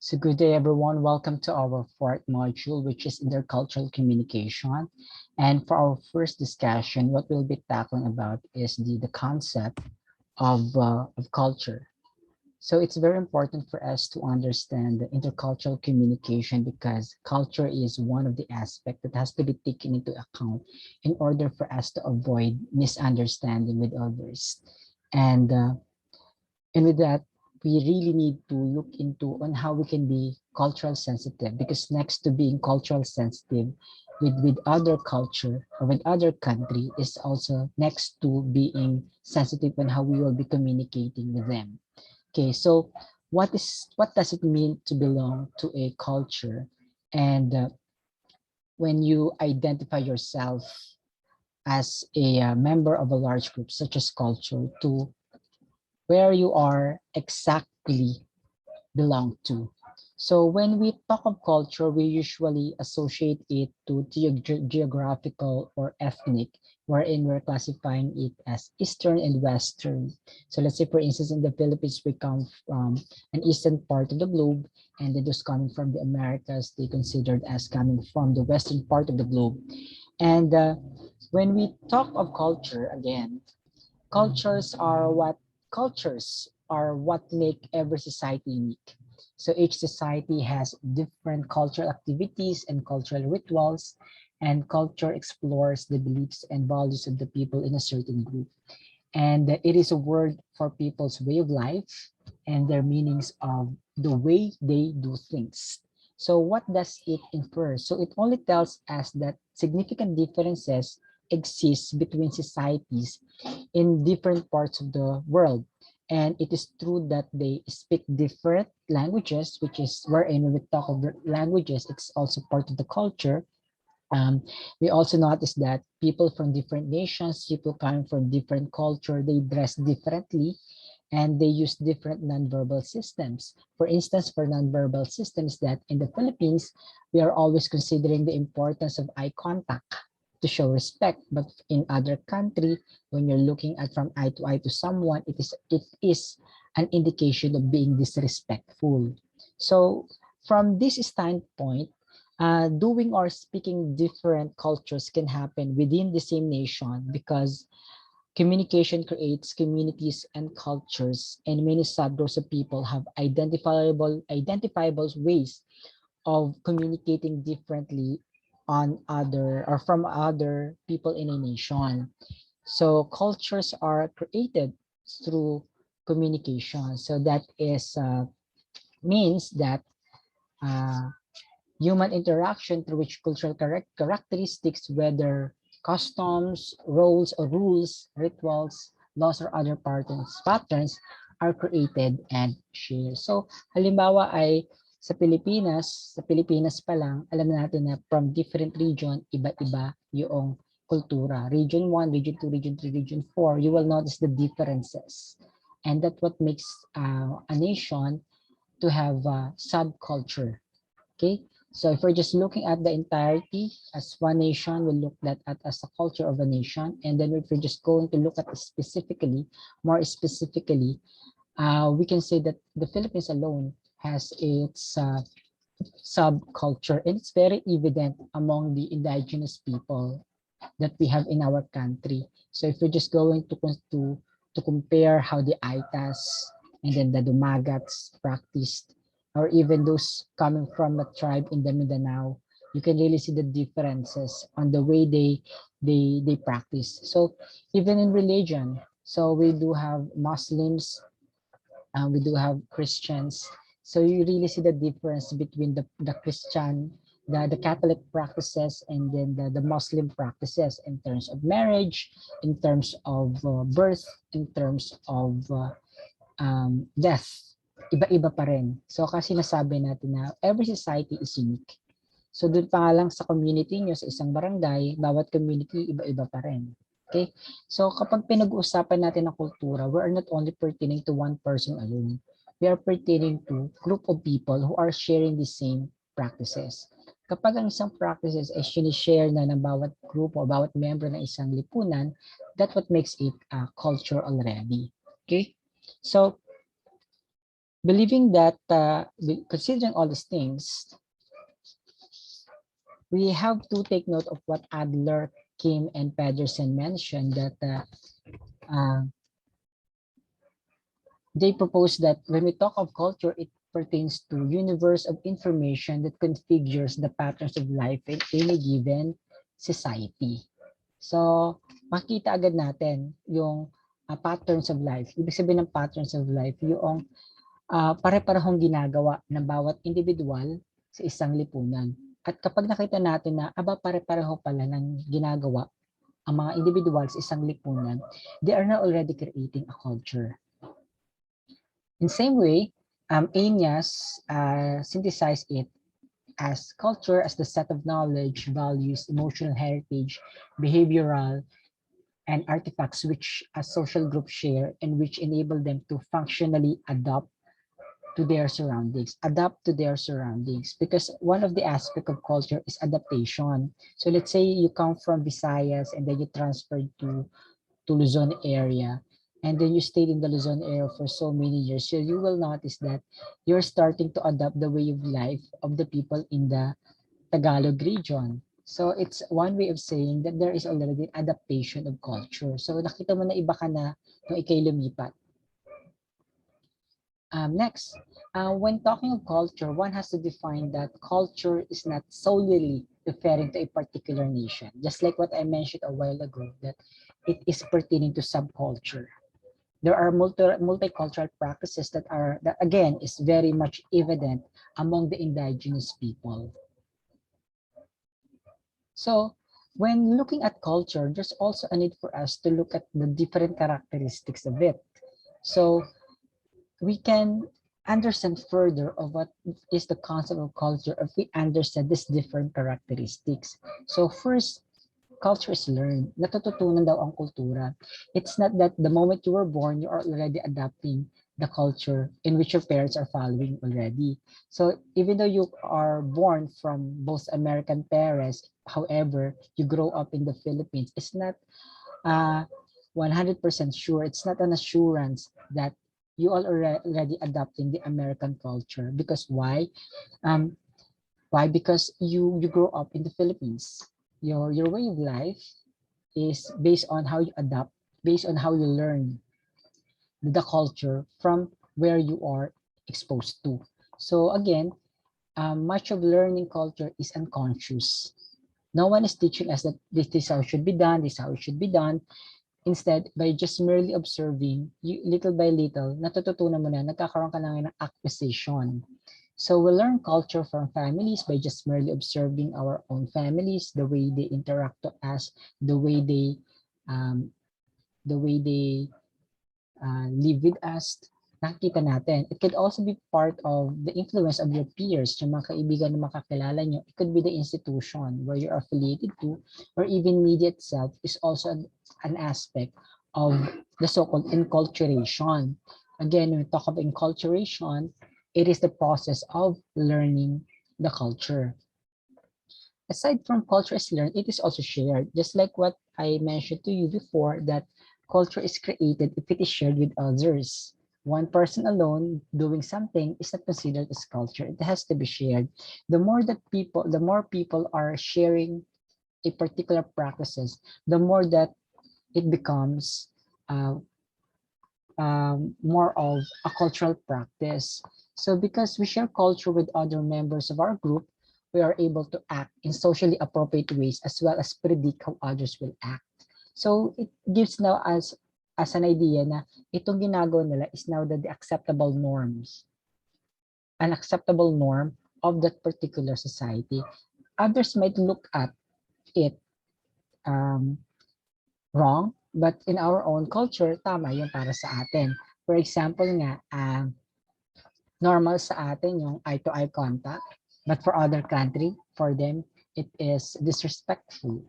So good day, everyone. Welcome to our fourth module, which is intercultural communication. And for our first discussion, what we'll be tackling about is the concept of culture. So it's very important for us to understand the intercultural communication because culture is one of the aspects that has to be taken into account in order for us to avoid misunderstanding with others. And and with that, we really need to look into on how we can be cultural sensitive because next to being cultural sensitive with other culture or with other country is also next to being sensitive on how we will be communicating with them. Okay, so what does it mean to belong to a culture? And when you identify yourself as a member of a large group such as culture to where you are exactly belong to. So when we talk of culture, we usually associate it to geographical or ethnic, wherein we're classifying it as Eastern and Western. So let's say, for instance, in the Philippines, we come from an eastern part of the globe, and then those coming from the Americas, they considered as coming from the western part of the globe. And when we talk of culture, again, cultures are what make every society unique. So each society has different cultural activities and cultural rituals, and culture explores the beliefs and values of the people in a certain group. And it is a word for people's way of life and their meanings of the way they do things. So what does it infer? So it only tells us that significant differences exist between societies in different parts of the world. And it is true that they speak different languages, which is wherein when we talk of languages, it's also part of the culture. um, we also notice that people from different nations, people coming from different culture, they dress differently and they use different nonverbal systems. For instance, for nonverbal systems that in the Philippines, we are always considering the importance of eye contact to show respect. But in other country, when you're looking at from eye to someone, it is an indication of being disrespectful. So from this standpoint, doing or speaking different cultures can happen within the same nation because communication creates communities and cultures, and many subgroups of people have identifiable ways of communicating differently on other or from other people in a nation. So cultures are created through communication. So that is means that uh, human interaction through which cultural characteristics, whether customs, roles or rules, rituals, laws or other patterns are created and shared. So halimbawa ay sa Pilipinas pa lang, alam natin na from different region, iba-iba yung kultura. Region 1, Region 2, Region 3, Region 4, you will notice the differences. And that's what makes a nation to have subculture. Okay, so if we're just looking at the entirety as one nation, we'll look at as a culture of a nation. And then if we're just going to look at it specifically, more specifically, we can say that the Philippines alone has its subculture, and it's very evident among the indigenous people that we have in our country. So if we're just going to compare how the Aitas and then the Dumagats practiced, or even those coming from a tribe in the Mindanao, you can really see the differences on the way they practice. So even in religion, so we do have Muslims, we do have Christians. So you really see the difference between the Christian, the Catholic practices and then the Muslim practices in terms of marriage, in terms of birth, in terms of death. Iba-iba pa rin. So kasi nasabi natin na every society is unique. So doon pa nga lang sa community nyo, sa isang barangay, bawat community iba-iba pa rin. Okay? So kapag pinag-uusapan natin ang kultura, we are not only pertaining to one person alone. We are pertaining to group of people who are sharing the same practices. Kapag ang isang practices ay sinishare na ng bawat group o bawat member ng isang lipunan, that's what makes it a culture already. Okay? So Believing that, considering all these things, we have to take note of what Adler, Kim, and Pedersen mentioned, that they propose that when we talk of culture, it pertains to universe of information that configures the patterns of life in any given society. So, makita agad natin yung patterns of life. Ibig sabihin ng patterns of life, yung pare-parehong ginagawa ng bawat individual sa isang lipunan. At kapag nakita natin na pare-pareho pala ng ginagawa ang mga individual sa isang lipunan, they are now already creating a culture. In the same way, Aeneas synthesized it as culture as the set of knowledge, values, emotional heritage, behavioral, and artifacts which a social group share and which enable them to functionally adapt to their surroundings, because one of the aspect of culture is adaptation. So let's say you come from Visayas and then you transferred to Luzon area, and then you stayed in the Luzon area for so many years, so you will notice that you're starting to adapt the way of life of the people in the Tagalog region. So it's one way of saying that there is already adaptation of culture. So nakita mo na iba ka na nung ikay lumipat. Next, when talking of culture, one has to define that culture is not solely referring to a particular nation. Just like what I mentioned a while ago, that it is pertaining to subculture. There are multicultural practices that again is very much evident among the indigenous people. So when looking at culture, there's also a need for us to look at the different characteristics of it. So we can understand further of what is the concept of culture if we understand these different characteristics. So first, culture is learned. Natututunan daw ang kultura. It's not that the moment you were born, you are already adapting the culture in which your parents are following already. So even though you are born from both American parents, however, you grow up in the Philippines, it's not 100% sure. It's not an assurance that you are already adopting the American culture. Because why? Why? Because you grow up in the Philippines. Your way of life is based on how you adapt, based on how you learn the culture from where you are exposed to. So again, much of learning culture is unconscious. No one is teaching us that this is how it should be done, this is how it should be done. Instead, by just merely observing, little by little, natututunan mo na, nagkakaroon ka ng acquisition. So we learn culture from families by just merely observing our own families, the way they interact to us, the way they live with us. Nakikita natin. It could also be part of the influence of your peers, yung mga kaibigan na makakilala nyo. It could be the institution where you're affiliated to, or even media itself is also an aspect of the so-called enculturation. Again, when we talk about enculturation, it is the process of learning the culture. Aside from culture is learned, it is also shared. Just like what I mentioned to you before, that culture is created if it is shared with others. One person alone doing something is not considered as culture. It has to be shared. The more people are sharing a particular practices, the more that it becomes more of a cultural practice. So because we share culture with other members of our group, we are able to act in socially appropriate ways as well as predict how others will act. So it gives now as an idea na itong ginagawa nila is now the acceptable norms, an acceptable norm of that particular society. Others might look at it wrong, but in our own culture, tama yun para sa atin. For example nga, normal sa atin yung eye-to-eye contact, but for other country, for them, it is disrespectful.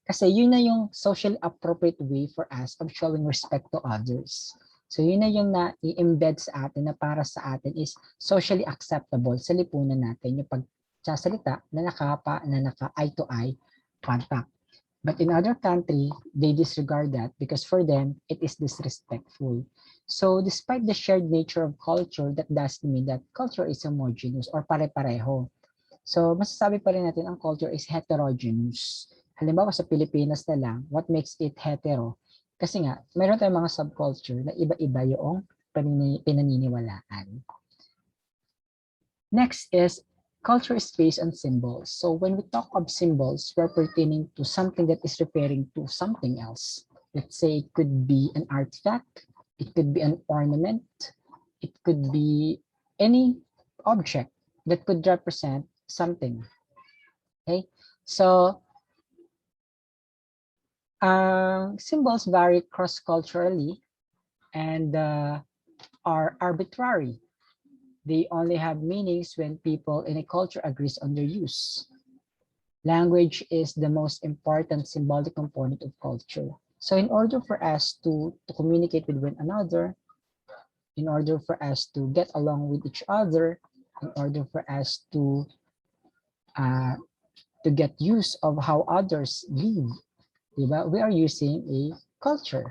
Kasi yun na yung socially appropriate way for us of showing respect to others. So yun na yung na-embed sa atin na para sa atin is socially acceptable sa lipunan natin yung pagsasalita na naka-eye-to-eye contact. But in other country, they disregard that because for them, it is disrespectful. So despite the shared nature of culture, that doesn't mean that culture is homogeneous or pare-pareho. So masasabi pa rin natin ang culture is heterogeneous. Halimbawa sa Pilipinas na lang, what makes it hetero? Kasi nga, mayroon tayong mga subculture na iba-iba yung pinaniniwalaan. Next is culture is based on symbols. So when we talk of symbols, we're pertaining to something that is referring to something else. Let's say it could be an artifact, it could be an ornament, it could be any object that could represent something. Okay, so symbols vary cross-culturally and are arbitrary. They only have meanings when people in a culture agrees on their use. Language is the most important symbolic component of culture. So in order for us to communicate with one another, in order for us to get along with each other, in order for us to get use of how others live, diba? We are using a culture.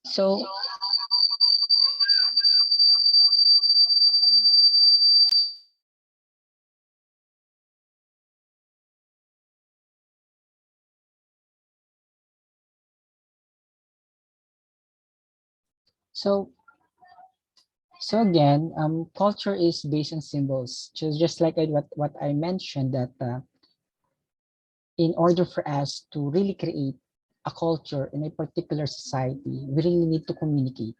So So, so again, culture is based on symbols. Just like what I mentioned that in order for us to really create a culture in a particular society, we really need to communicate.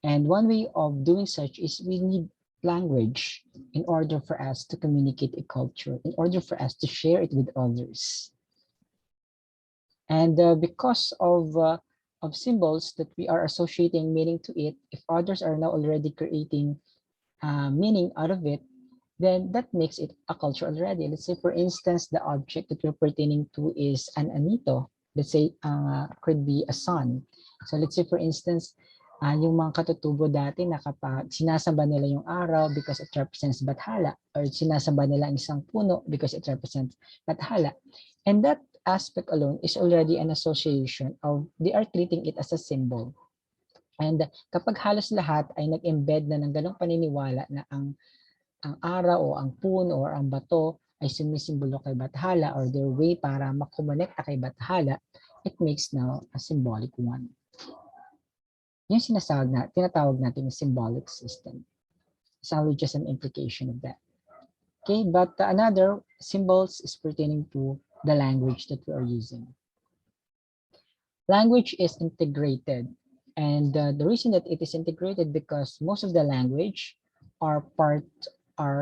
And one way of doing such is we need language in order for us to communicate a culture, in order for us to share it with others. And because of symbols that we are associating meaning to it, if others are now already creating meaning out of it, then that makes it a culture already. Let's say, for instance, the object that we're pertaining to is an anito. Let's say, could be a sun. So let's say, for instance, yung mga katutubo dati na kapag sinasamba nila yung araw because it represents Bathala, or sinasamba nila ang isang puno because it represents Bathala. And that aspect alone is already an association of they are treating it as a symbol. And kapag halos lahat ay nag-embed na ng ganong paniniwala na ang araw o ang puno or ang bato ay sumisimbolo kay Bathala or their way para makumonekta kay Bathala, it makes now a symbolic one. Yung tinatawag natin yung symbolic system. It's only just an implication of that. Okay, but another symbols is pertaining to the language that we are using. Language is integrated, and the reason that it is integrated because most of the language are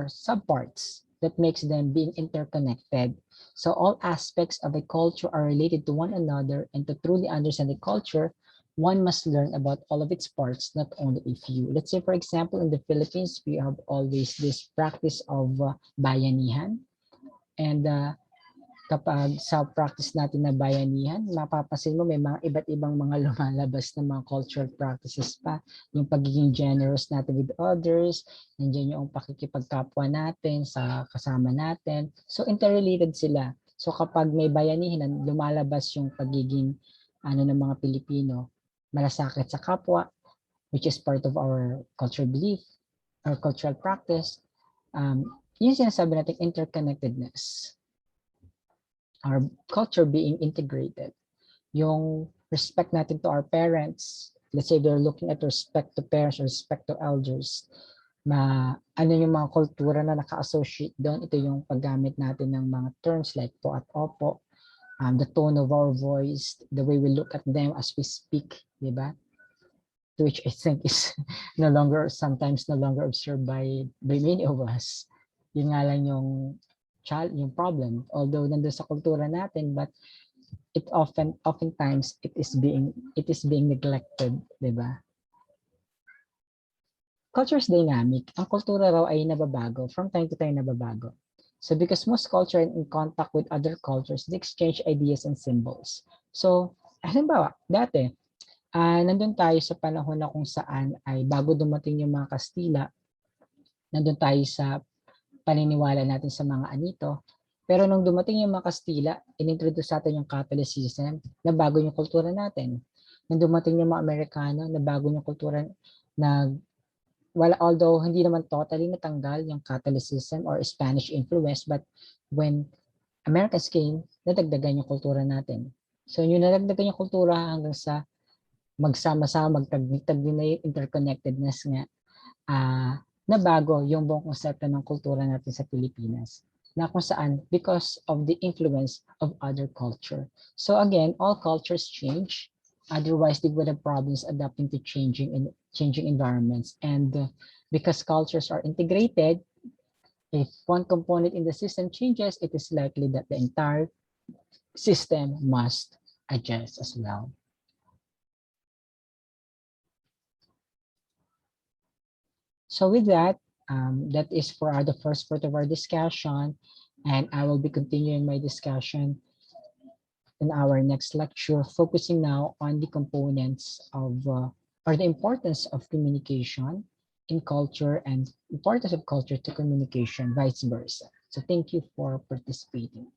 subparts that makes them being interconnected. So all aspects of a culture are related to one another, and to truly understand the culture, one must learn about all of its parts, not only a few. Let's say, for example, in the Philippines, we have always this practice of bayanihan. And kapag sa practice natin na bayanihan, mapapasin mo may mga iba't ibang mga lumalabas na mga cultural practices pa. Yung pagiging generous natin with others, nandiyan yung pakikipagkapwa natin sa kasama natin. So interrelated sila. So kapag may bayanihan, lumalabas yung pagiging ng mga Pilipino, malasakit sa kapwa, which is part of our cultural belief, our cultural practice. Yun sinasabi natin interconnectedness. Our culture being integrated. Yung respect natin to our parents, let's say they're looking at respect to parents or respect to elders, ano yung mga kultura na naka-associate doon, ito yung paggamit natin ng mga terms like po at opo, the tone of our voice, the way we look at them as we speak, di ba? Which I think is sometimes no longer observed by many of us. Yun nga lang yung problem, although nandun sa kultura natin, but oftentimes it is being neglected, di ba? Culture is dynamic. Ang kultura raw ay nababago, from time to time nababago. So because most culture are in contact with other cultures, they exchange ideas and symbols. So, halimbawa, dati, nandun tayo sa panahon na kung saan ay bago dumating yung mga Kastila, nandun tayo sa paniniwala natin sa mga anito. Pero nung dumating yung mga Kastila, inintroduce natin yung Catholicism, na bago yung kultura natin. Nung dumating yung mga Amerikano, na bago yung kultura, na although hindi naman totally natanggal yung Catholicism or Spanish influence, but when Americans came, nadagdagan yung kultura natin. So yung nadagdagan yung kultura hanggang sa magsama-sama, magtagtag din na yung interconnectedness nga, na bago yung buong konsepto ng kultura natin sa Pilipinas, na kung saan because of the influence of other culture. So again, all cultures change, otherwise they would have problems adapting to changing environments. And because cultures are integrated, if one component in the system changes, it is likely that the entire system must adjust as well. So with that, that is for the first part of our discussion, and I will be continuing my discussion in our next lecture, focusing now on the components of or the importance of communication in culture and importance of culture to communication, vice versa. So thank you for participating.